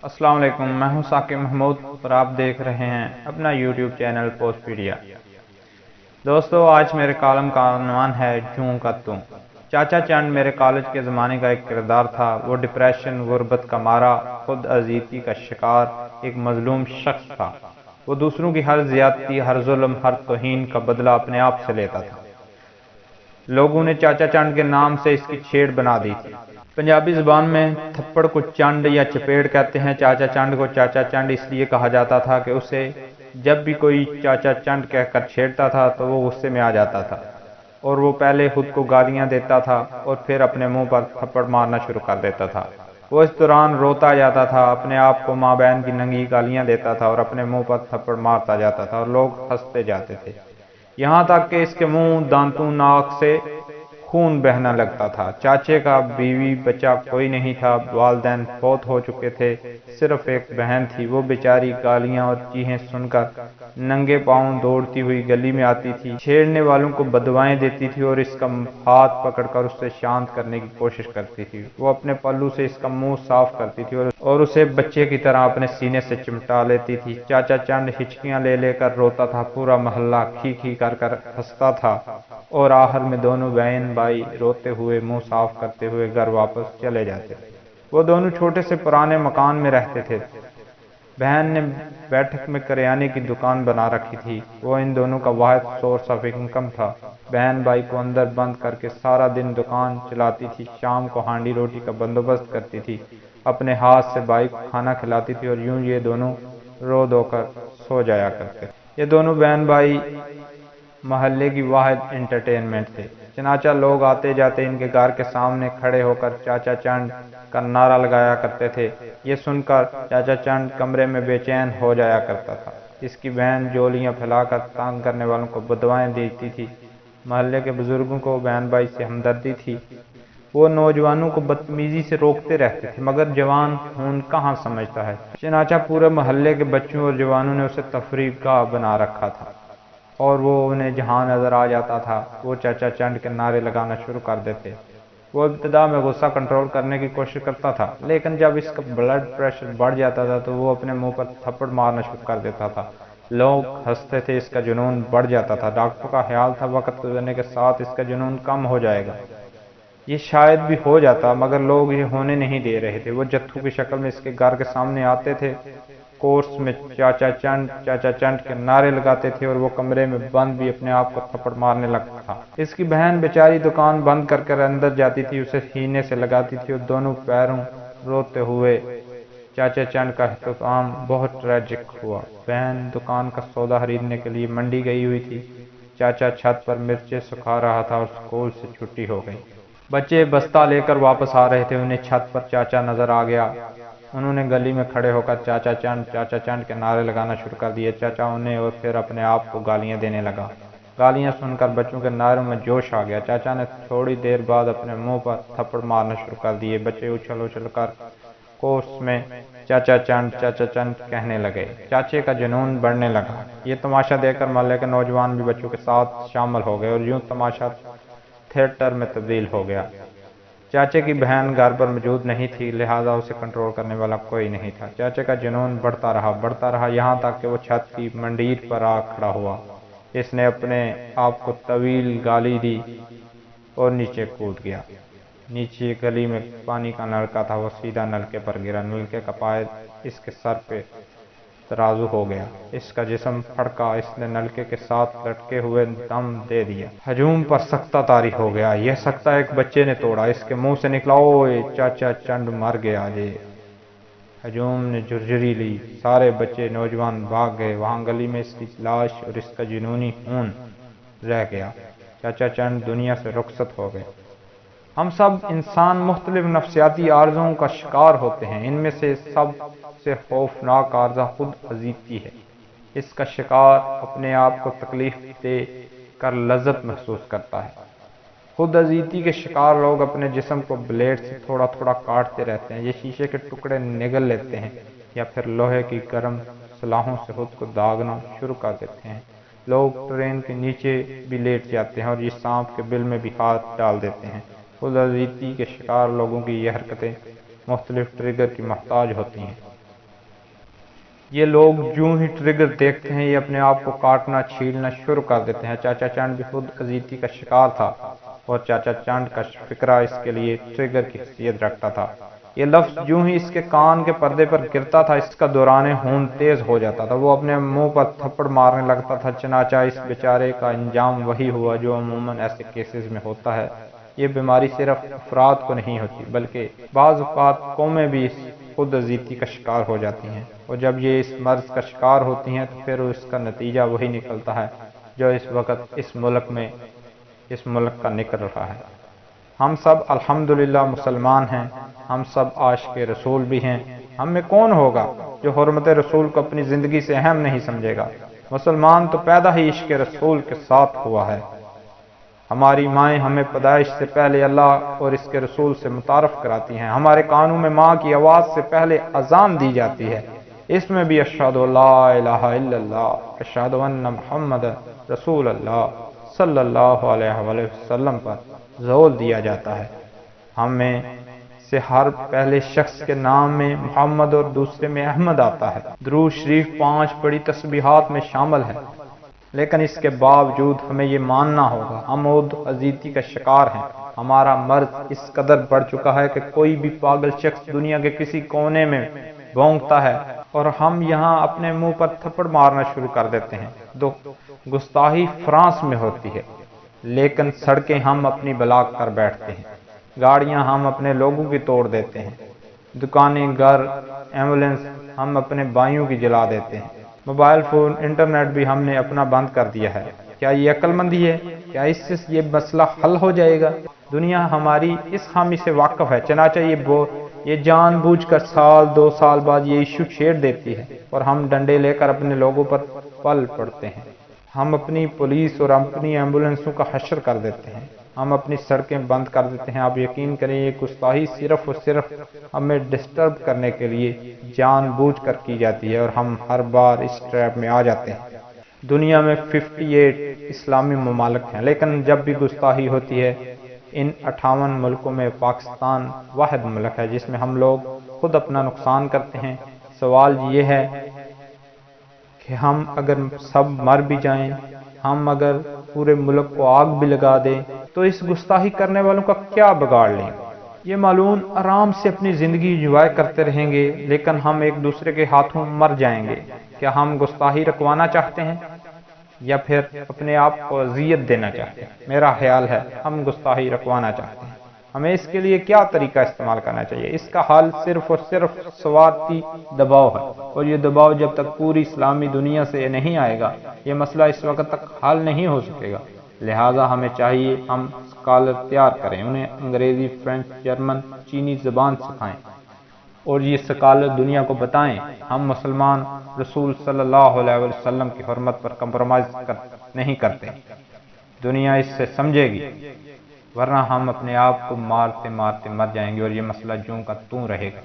السلام علیکم، میں ہوں ثاقب محمود اور آپ دیکھ رہے ہیں اپنا یوٹیوب چینل پوسٹ پیڈیا۔ دوستو، آج میرے کالم کا عنوان ہے جوں کا توں۔ چاچا چند میرے کالج کے زمانے کا ایک کردار تھا۔ وہ ڈپریشن، غربت کا مارا، خود ازیدگی کا شکار ایک مظلوم شخص تھا۔ وہ دوسروں کی ہر زیادتی، ہر ظلم، ہر توہین کا بدلہ اپنے آپ سے لیتا تھا۔ لوگوں نے چاچا چند کے نام سے اس کی چھیڑ بنا دی تھی۔ پنجابی زبان میں تھپڑ کو چنڈ یا چپیڑ کہتے ہیں۔ چاچا چند کو چاچا چند اس لیے کہا جاتا تھا کہ اسے جب بھی کوئی چاچا چند کہہ کر چھیڑتا تھا تو وہ غصے میں آ جاتا تھا، اور وہ پہلے خود کو گالیاں دیتا تھا اور پھر اپنے منہ پر تھپڑ مارنا شروع کر دیتا تھا۔ وہ اس دوران روتا جاتا تھا، اپنے آپ کو ماں بہن کی ننگی گالیاں دیتا تھا اور اپنے منہ پر تھپڑ مارتا جاتا تھا، اور لوگ ہنستے جاتے تھے، یہاں تک کہ اس کے منہ، دانتوں، ناک سے خون بہنا لگتا تھا۔ چاچے کا بیوی بچہ کوئی نہیں تھا، والدین فوت ہو چکے تھے، صرف ایک بہن تھی۔ وہ بیچاری گالیاں اور چیخیں سن کر ننگے پاؤں دوڑتی ہوئی گلی میں آتی تھی، چھیڑنے والوں کو بددعائیں دیتی تھی اور اس کا ہاتھ پکڑ کر اسے شانت کرنے کی کوشش کرتی تھی۔ وہ اپنے پلو سے اس کا منہ صاف کرتی تھی اور اسے بچے کی طرح اپنے سینے سے چمٹا لیتی تھی۔ چاچا چند ہچکیاں لے لے کر روتا تھا، پورا محلہ کھی کھی کر کر ہنستا تھا، اور آخر میں دونوں بہن بھائی روتے ہوئے، منہ صاف کرتے ہوئے گھر واپس چلے جاتے۔ وہ دونوں چھوٹے سے پرانے مکان میں رہتے تھے۔ بہن نے بیٹھک میں کریانے کی دکان بنا رکھی تھی۔ وہ ان دونوں کا واحد سورس آف انکم تھا۔ بہن بھائی کو اندر بند کر کے سارا دن دکان چلاتی تھی، شام کو ہانڈی روٹی کا بندوبست کرتی تھی، اپنے ہاتھ سے بھائی کو کھانا کھلاتی تھی، اور یوں یہ دونوں رو دھو کر سو جایا کرتے۔ یہ دونوں بہن بھائی محلے کی واحد انٹرٹینمنٹ تھے، چنانچہ لوگ آتے جاتے ان کے گھر کے سامنے کھڑے ہو کر چاچا چند کا نعرہ لگایا کرتے تھے۔ یہ سن کر چاچا چند کمرے میں بے چین ہو جایا کرتا تھا۔ اس کی بہن جولیاں پھیلا کر تنگ کرنے والوں کو بددعائیں دیتی تھی۔ محلے کے بزرگوں کو بہن بھائی سے ہمدردی تھی۔ وہ نوجوانوں کو بدتمیزی سے روکتے رہتے تھے، مگر جوان خون کہاں سمجھتا ہے، چنانچہ پورے محلے کے بچوں اور جوانوں نے اسے تفریح گاہ بنا رکھا تھا، اور وہ انہیں جہاں نظر آ جاتا تھا وہ چاچا چند کے نعرے لگانا شروع کر دیتے۔ وہ ابتدا میں غصہ کنٹرول کرنے کی کوشش کرتا تھا، لیکن جب اس کا بلڈ پریشر بڑھ جاتا تھا تو وہ اپنے منہ پر تھپڑ مارنا شروع کر دیتا تھا۔ لوگ ہنستے تھے، اس کا جنون بڑھ جاتا تھا۔ ڈاکٹر کا خیال تھا وقت گزرنے کے ساتھ اس کا جنون کم ہو جائے گا۔ یہ شاید بھی ہو جاتا، مگر لوگ یہ ہونے نہیں دے رہے تھے۔ وہ جتھوں کی شکل میں اس کے گھر کے سامنے آتے تھے، کورس میں چاچا چند کے نعرے لگاتے تھے، اور وہ کمرے میں بند بھی اپنے آپ کو تھپڑ مارنے لگتا تھا۔ اس کی بہن بیچاری دکان بند کر کر اندر جاتی تھی، اسے سینے سے لگاتی تھی اور دونوں پیروں روتے ہوئے۔ چاچا چند کا اختتام بہت ٹریجک ہوا۔ بہن دکان کا سودا خریدنے کے لیے منڈی گئی ہوئی تھی، چاچا چھت پر مرچیں سکھا رہا تھا اور اسکول سے چھٹی ہو گئی۔ بچے بستہ لے کر واپس آ رہے تھے، انہیں چھت پر چاچا نظر آ گیا۔ انہوں نے گلی میں کھڑے ہو کر چاچا چند کے نعرے لگانا شروع کر دیے۔ چاچا انہیں اور پھر اپنے آپ کو گالیاں دینے لگا۔ گالیاں سن کر بچوں کے نعروں میں جوش آ گیا۔ چاچا نے تھوڑی دیر بعد اپنے منہ پر تھپڑ مارنا شروع کر دیے۔ بچے اچھل اچھل کر کورس میں چاچا چند کہنے لگے۔ چاچے کا جنون بڑھنے لگا۔ یہ تماشا دیکھ کر محلے کے نوجوان بھی بچوں کے ساتھ شامل ہو گئے، اور یوں تماشا تھیٹر میں تبدیل ہو گیا۔ چاچے کی بہن گھر پر موجود نہیں تھی، لہذا اسے کنٹرول کرنے والا کوئی نہیں تھا۔ چاچے کا جنون بڑھتا رہا، یہاں تک کہ وہ چھت کی منڈیر پر آ کھڑا ہوا۔ اس نے اپنے آپ کو طویل گالی دی اور نیچے کود گیا۔ نیچے گلی میں پانی کا نلکا تھا، وہ سیدھا نلکے پر گرا۔ نلکے کا پائپ اس کے سر پہ ترازو ہو گیا، اس کا جسم پھڑکا، اس نے نلکے کے ساتھ لٹکے ہوئے دم دے دیا۔ ہجوم پر سکتہ طاری ہو گیا۔ یہ سکتہ ایک بچے نے توڑا، اس کے منہ سے نکلا، اوئے چاچا چند مر گیا جے۔ ہجوم نے جھرجھری لی، سارے بچے نوجوان بھاگ گئے۔ وہاں گلی میں اس کی لاش اور اس کا جنونی خون رہ گیا۔ چاچا چند دنیا سے رخصت ہو گئے۔ ہم سب انسان مختلف نفسیاتی عارضوں کا شکار ہوتے ہیں۔ ان میں سے سب سے خوفناک عارضہ خود ازیدگی ہے۔ اس کا شکار اپنے آپ کو تکلیف دے کر لذت محسوس کرتا ہے۔ خود ازیدگی کے شکار لوگ اپنے جسم کو بلیڈ سے تھوڑا تھوڑا کاٹتے رہتے ہیں۔ یہ شیشے کے ٹکڑے نگل لیتے ہیں یا پھر لوہے کی گرم سلاخوں سے خود کو داغنا شروع کر دیتے ہیں۔ لوگ ٹرین کے نیچے بھی لیٹ جاتے ہیں اور یہ سانپ کے بل میں بھی ہاتھ ڈال دیتے ہیں۔ خود ازیدگی کے شکار لوگوں کی یہ حرکتیں مختلف ٹریگر کی محتاج ہوتی ہیں۔ یہ لوگ جو ہی ٹریگر دیکھتے ہیں یہ اپنے آپ کو کاٹنا چھیلنا شروع کر دیتے ہیں۔ چاچا چند بھی خود اذیتی کا شکار تھا اور چاچا چند کا فکرہ اس کے لیے ٹریگر کی حیثیت رکھتا تھا۔ یہ لفظ جو ہی اس کے کان کے پردے پر گرتا تھا اس کا دوران خون تیز ہو جاتا تھا، وہ اپنے منہ پر تھپڑ مارنے لگتا تھا۔ چنانچہ اس بیچارے کا انجام وہی ہوا جو عموماً ایسے کیسز میں ہوتا ہے۔ یہ بیماری صرف افراد کو نہیں ہوتی بلکہ بعض اوقات قومیں بھی اس خود اذیتی کا شکار ہو جاتی ہیں، اور جب یہ اس مرض کا شکار ہوتی ہیں تو پھر اس کا نتیجہ وہی نکلتا ہے جو اس وقت اس ملک کا نکل رہا ہے۔ ہم سب الحمدللہ مسلمان ہیں، ہم سب عاشق رسول بھی ہیں۔ ہم میں کون ہوگا جو حرمت رسول کو اپنی زندگی سے اہم نہیں سمجھے گا؟ مسلمان تو پیدا ہی عشق رسول کے ساتھ ہوا ہے۔ ہماری مائیں ہمیں پیدائش سے پہلے اللہ اور اس کے رسول سے متعارف کراتی ہیں۔ ہمارے کانوں میں ماں کی آواز سے پہلے اذان دی جاتی ہے، اس میں بھی اشہد لا الہ الا اللہ اشہد ان محمد رسول اللہ صلی اللہ علیہ وآلہ وسلم پر زور دیا جاتا ہے۔ ہم میں سے ہر پہلے شخص کے نام میں محمد اور دوسرے میں احمد آتا ہے۔ درود شریف 5 بڑی تسبیحات میں شامل ہے، لیکن اس کے باوجود ہمیں یہ ماننا ہوگا ہم خود اذیتی کا شکار ہیں۔ ہمارا مرض اس قدر بڑھ چکا ہے کہ کوئی بھی پاگل شخص دنیا کے کسی کونے میں بھونکتا ہے اور ہم یہاں اپنے منہ پر تھپڑ مارنا شروع کر دیتے ہیں۔ گستاخی فرانس میں ہوتی ہے، لیکن سڑکیں ہم اپنی بلاک کر بیٹھتے ہیں، گاڑیاں ہم اپنے لوگوں کی توڑ دیتے ہیں، دکانیں، گھر، ایمبولینس ہم اپنے بھائیوں کی جلا دیتے ہیں، موبائل فون، انٹرنیٹ بھی ہم نے اپنا بند کر دیا ہے۔ کیا یہ عقل مندی ہے؟ کیا اس سے یہ مسئلہ حل ہو جائے گا؟ دنیا ہماری اس خامی سے واقف ہے، چنانچہ یہ جان بوجھ کر 1-2 سال بعد یہ ایشو چھیڑ دیتی ہے اور ہم ڈنڈے لے کر اپنے لوگوں پر پل پڑتے ہیں۔ ہم اپنی پولیس اور اپنی ایمبولینسوں کا حشر کر دیتے ہیں، ہم اپنی سڑکیں بند کر دیتے ہیں۔ آپ یقین کریں یہ گستاخی صرف اور صرف ہمیں ڈسٹرب کرنے کے لیے جان بوجھ کر کی جاتی ہے اور ہم ہر بار اس ٹریپ میں آ جاتے ہیں۔ دنیا میں 58 اسلامی ممالک ہیں، لیکن جب بھی گستاخی ہوتی ہے ان 58 ملکوں میں پاکستان واحد ملک ہے جس میں ہم لوگ خود اپنا نقصان کرتے ہیں۔ سوال یہ ہے کہ ہم اگر سب مر بھی جائیں، ہم اگر پورے ملک کو آگ بھی لگا دیں تو اس گستاخی کرنے والوں کا کیا بگاڑ لیں؟ یہ معلوم آرام سے اپنی زندگی انجوائے کرتے رہیں گے، لیکن ہم ایک دوسرے کے ہاتھوں مر جائیں گے۔ کیا ہم گستاخی رکوانا چاہتے ہیں یا پھر اپنے آپ کو اذیت دینا چاہتے ہیں؟ میرا خیال ہے ہم گستاخی رکوانا چاہتے ہیں۔ ہمیں اس کے لیے کیا طریقہ استعمال کرنا چاہیے؟ اس کا حل صرف اور صرف سوارتی دباؤ ہے، اور یہ دباؤ جب تک پوری اسلامی دنیا سے نہیں آئے گا یہ مسئلہ اس وقت تک حل نہیں ہو سکے گا۔ لہٰذا ہمیں چاہیے ہم اسکالر تیار کریں، انہیں انگریزی، فرینچ، جرمن، چینی زبان سکھائیں اور یہ اسکالر دنیا کو بتائیں ہم مسلمان رسول صلی اللہ علیہ وسلم کی حرمت پر کمپرومائز نہیں کرتے۔ دنیا اس سے سمجھے گی، ورنہ ہم اپنے آپ کو مارتے مارتے مر جائیں گے اور یہ مسئلہ جوں کا توں رہے گا۔